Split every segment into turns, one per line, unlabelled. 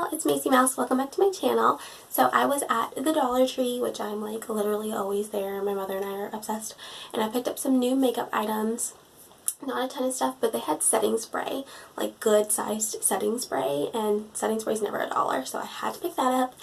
y'all, it's Macy Mouse. Welcome back to my channel. So I was at the Dollar Tree, which I'm like literally always there. My mother and I are obsessed. And I picked up some new makeup items. Not a ton of stuff, but they had setting spray, like good sized setting spray, and setting spray is never $1, so I had to pick that up.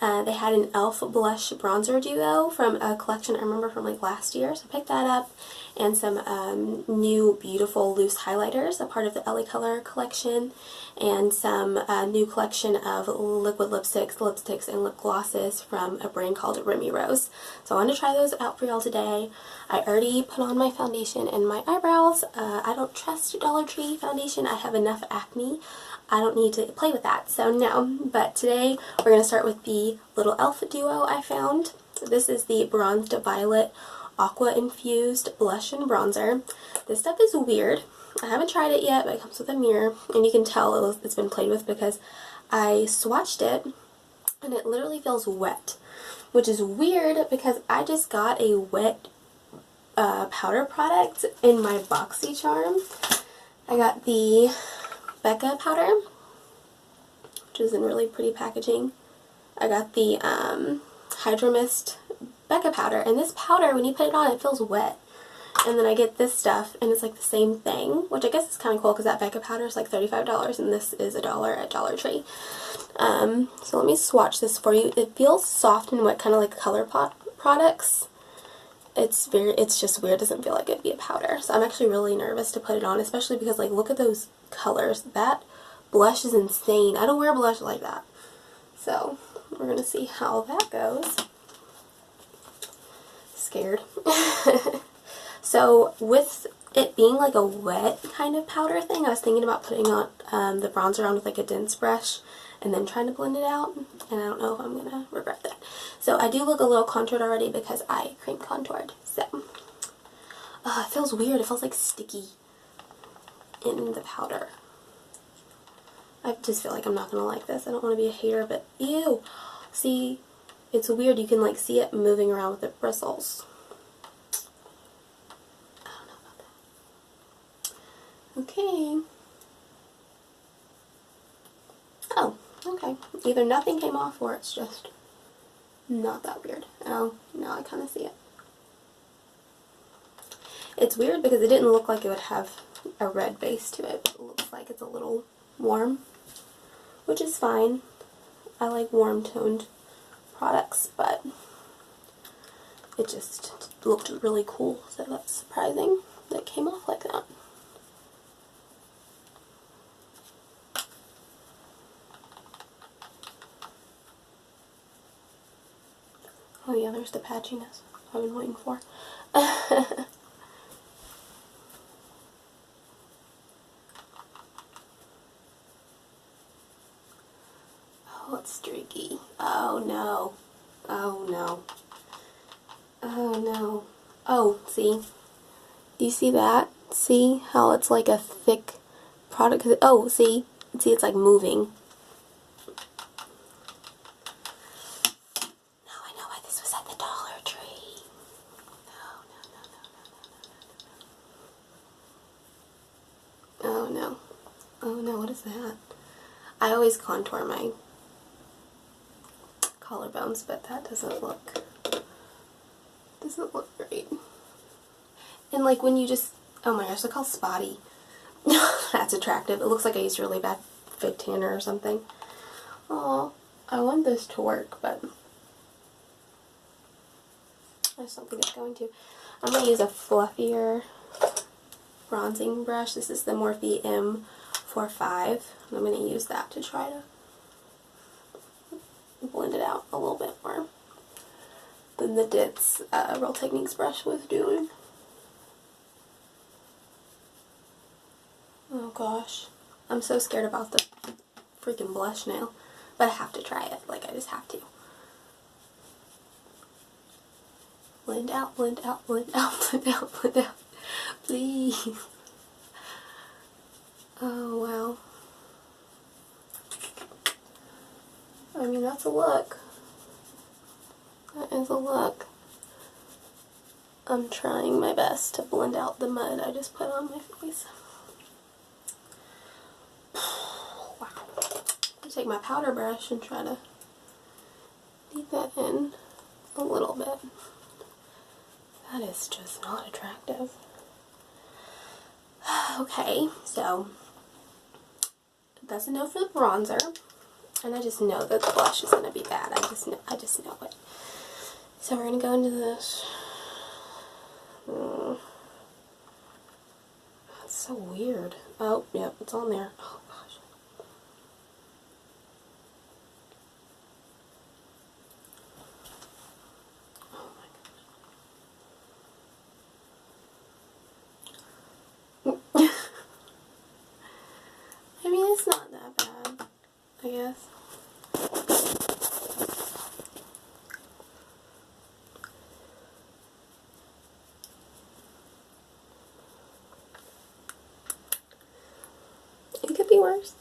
They had an e.l.f. blush bronzer duo from a collection I remember from like last year, so I picked that up, and some new beautiful loose highlighters, a part of the LA Color collection, and some new collection of liquid lipsticks, and lip glosses from a brand called Remy Rose. So I wanted to try those out for y'all today. I already put on my foundation and my eyebrows. I don't trust Dollar Tree foundation. I have enough acne. I don't need to play with that, so no. But today we're going to start with the little e.l.f. duo I found. This is the Bronzed Violet Aqua Infused Blush and Bronzer. This stuff is weird. I haven't tried it yet, but it comes with a mirror, and you can tell it's been played with because I swatched it, and it literally feels wet, which is weird because I just got a wet powder product in my BoxyCharm. I got the Becca powder, which is in really pretty packaging. I got the Hydro Mist Becca powder, and this powder, when you put it on, it feels wet. And then I get this stuff, and it's like the same thing, which I guess is kind of cool because that Becca powder is like $35, and this is $1 at Dollar Tree. So let me swatch this for you. It feels soft and wet, kind of like ColourPop products. It's just weird. It doesn't feel like it'd be a powder. So I'm actually really nervous to put it on, especially because, like, look at those colors. That blush is insane. I don't wear blush like that. So we're going to see how that goes. Scared. So with it being like a wet kind of powder thing, I was thinking about putting on the bronzer on with like a dense brush and then trying to blend it out, and I don't know if I'm going to regret that. So I do look a little contoured already because I cream contoured. So it feels weird. It feels like sticky in the powder. I just feel like I'm not going to like this. I don't want to be a hater, but ew. See, it's weird. You can like see it moving around with the bristles. I don't know about that. Okay. Oh, okay. Either nothing came off or it's just not that weird. Oh, now I kind of see it. It's weird because it didn't look like it would have a red base to it. It looks like it's a little warm, which is fine. I like warm-toned products, but it just looked really cool, so that's surprising that it came off like that. Oh yeah, there's the patchiness I've been waiting for. Oh, it's streaky. Oh no. Oh no. Oh no. Oh, see? Do you see that? See how it's like a thick product? Oh, see? See, it's like moving. Now I know why this was at the Dollar Tree. No. Oh no. Oh no, what is that? I always contour my collarbones, but that doesn't look great. And like when you just, oh my gosh, look how spotty. That's attractive. It looks like I used really bad fake tanner or something. Oh, I want this to work, but I just don't think it's going to. I'm going to use a fluffier bronzing brush. This is the Morphe M45. I'm going to use that to try to blend it out a little bit more than the Ditz Real Techniques brush was doing. Oh gosh. I'm so scared about the freaking blush now. But I have to try it. Like, I just have to. Blend out, blend out, blend out, blend out, blend out. Please. Oh, wow. I mean, that's a look. That is a look. I'm trying my best to blend out the mud I just put on my face. Wow. take my powder brush and try to leave that in a little bit. That is just not attractive. Okay, so that's a no for the bronzer. And I just know that the blush is going to be bad. I just know it. So we're going to go into this. That's so weird. Oh, yep, it's on there. Oh, gosh. Oh, my gosh. I mean, it's not that bad, I guess. It could be worse.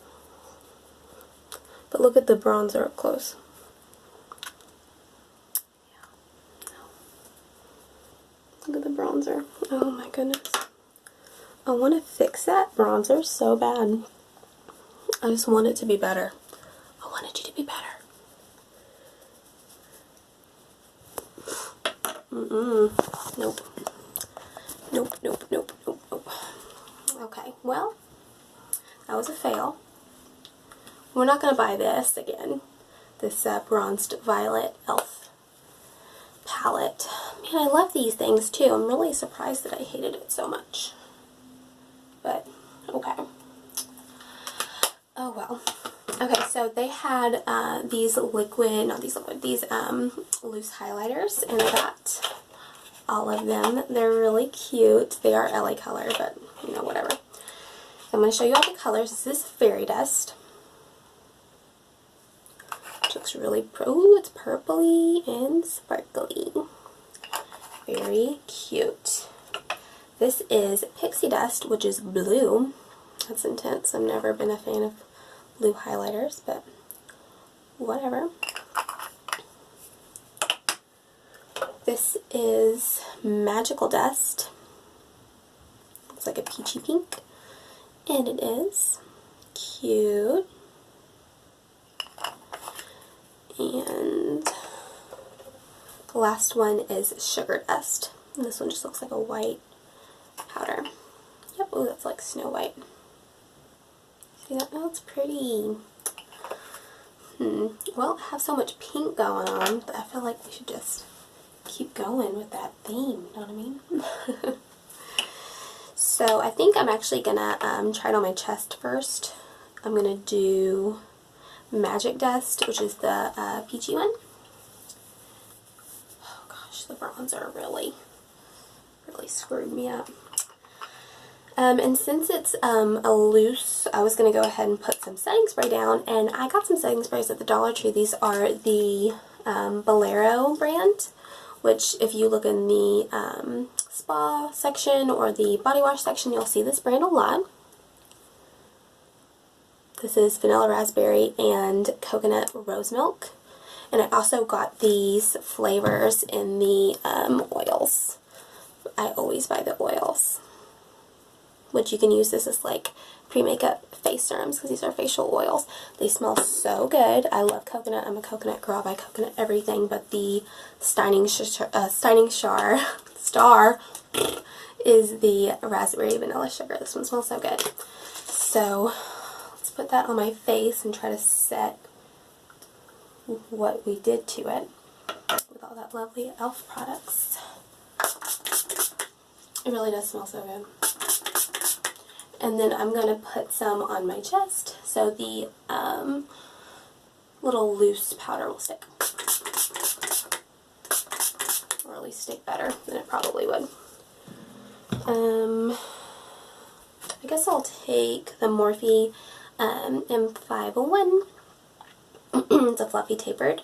But look at the bronzer up close. Yeah. Look at the bronzer. Oh my goodness. I want to fix that bronzer so bad. I just want it to be better. I wanted you to be better. Nope. Nope, nope, nope, nope, nope. Okay, well, that was a fail. We're not going to buy this again. This Bronzed Violet e.l.f. palette. Man, I love these things too. I'm really surprised that I hated it so much. But, okay. Oh well. Okay, so they had these loose highlighters, and I got all of them. They're really cute. They are LA color, but, you know, whatever. So I'm going to show you all the colors. This is Fairy Dust. Which looks really, oh, it's purpley and sparkly. Very cute. This is Pixie Dust, which is blue. That's intense. I've never been a fan of blue highlighters, but whatever. This is Magical Dust. Looks like a peachy pink. And it is cute. And the last one is Sugar Dust. And this one just looks like a white powder. Yep, oh, that's like Snow White. See that? Oh, it's pretty. Well, I have so much pink going on that I feel like we should just keep going with that theme, you know what I mean? So I think I'm actually gonna try it on my chest first. I'm gonna do Magic Dust, which is the peachy one. Oh gosh, the bronzer really screwed me up. And since it's a loose, I was going to go ahead and put some setting spray down, and I got some setting sprays at the Dollar Tree. These are the Bolero brand, which if you look in the spa section or the body wash section, you'll see this brand a lot. This is Vanilla Raspberry and Coconut Rose Milk. And I also got these flavors in the oils. I always buy the oils, which you can use this as like pre-makeup face serums because these are facial oils. They smell so good. I love coconut. I'm a coconut girl. I buy coconut everything, but the Steining Star is the raspberry vanilla sugar. This one smells so good. So let's put that on my face and try to set what we did to it with all that lovely e.l.f. products. It really does smell so good. And then I'm going to put some on my chest so the little loose powder will stick. Or at least stick better than it probably would. I guess I'll take the Morphe M501. It's a fluffy tapered.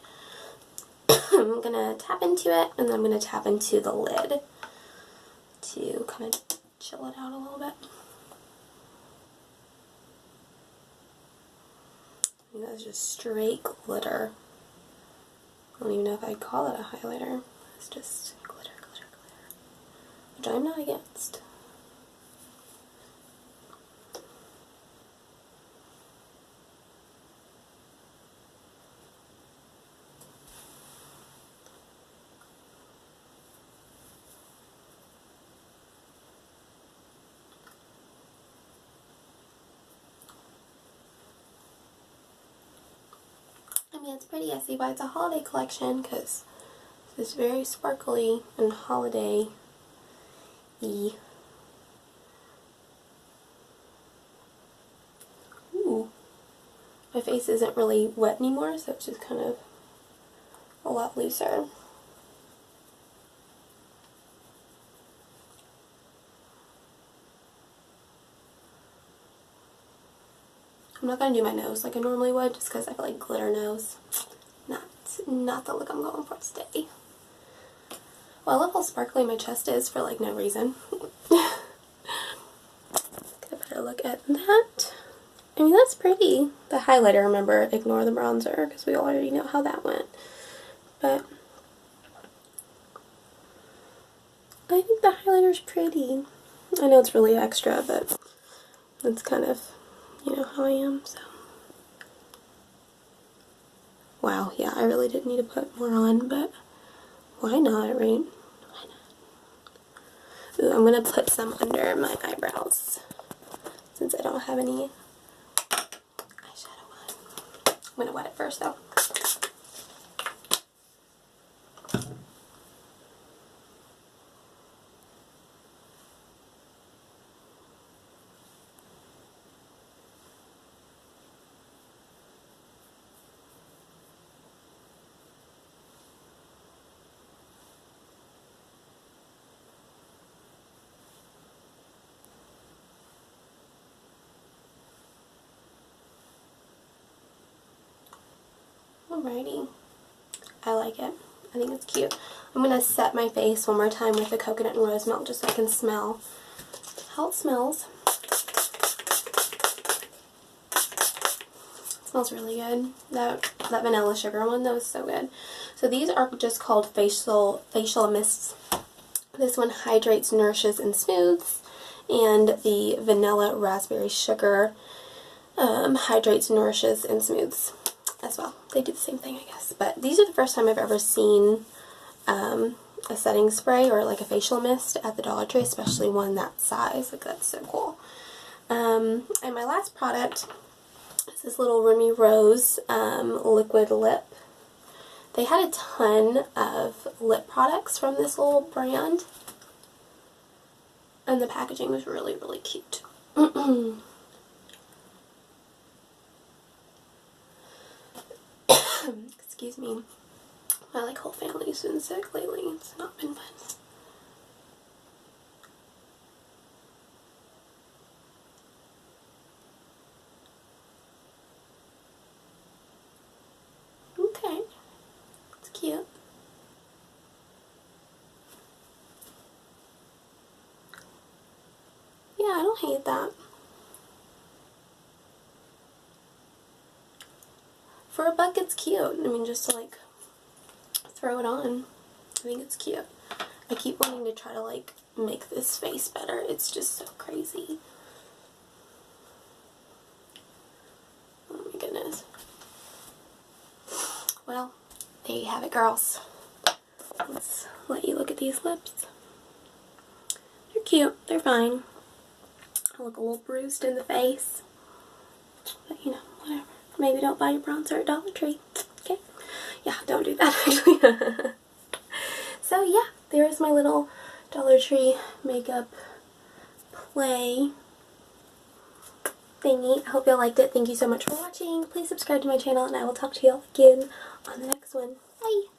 I'm going to tap into it, and then I'm going to tap into the lid to kind of chill it out a little bit. I mean, that's just straight glitter. I don't even know if I'd call it a highlighter. It's just glitter, glitter, glitter. Which I'm not against. mean, it's pretty. I see why it's a holiday collection, because it's very sparkly and holiday-y. Ooh. My face isn't really wet anymore, so it's just kind of a lot looser. I'm not going to do my nose like I normally would, just because I feel like glitter nose. Not the look I'm going for today. Well, I love how sparkly my chest is for like no reason. Get a better look at that. I mean, that's pretty. The highlighter, remember, ignore the bronzer, because we already know how that went. But I think the highlighter's pretty. I know it's really extra, but that's kind of, you know, how I am, so. Wow, yeah, I really didn't need to put more on, but why not, right? Why not? Ooh, I'm going to put some under my eyebrows, since I don't have any eyeshadow on. I'm going to wet it first, though. Alrighty. I like it. I think it's cute. I'm going to set my face one more time with the coconut and rose milk just so I can smell how it smells. It smells really good. That vanilla sugar one, that was so good. So these are just called facial mists. This one hydrates, nourishes, and smooths. And the vanilla raspberry sugar hydrates, nourishes, and smooths as well. They do the same thing, I guess. But these are the first time I've ever seen a setting spray or like a facial mist at the Dollar Tree, especially one that size. Like, that's so cool. And my last product is this little Remy Rose liquid lip. They had a ton of lip products from this little brand, and the packaging was really, really cute. Excuse me. My whole family's been sick lately. It's not been fun. Okay. It's cute. Yeah, I don't hate that. For a buck, it's cute. I mean, just to like throw it on. I think it's cute. I keep wanting to try to like make this face better. It's just so crazy. Oh my goodness. Well, there you have it, girls. Let's let you look at these lips. They're cute. They're fine. I look a little bruised in the face. But, you know, whatever. Maybe don't buy your bronzer at Dollar Tree. Okay? Yeah, don't do that, actually. So, yeah, there's my little Dollar Tree makeup play thingy. I hope y'all liked it. Thank you so much for watching. Please subscribe to my channel, and I will talk to y'all again on the next one. Bye!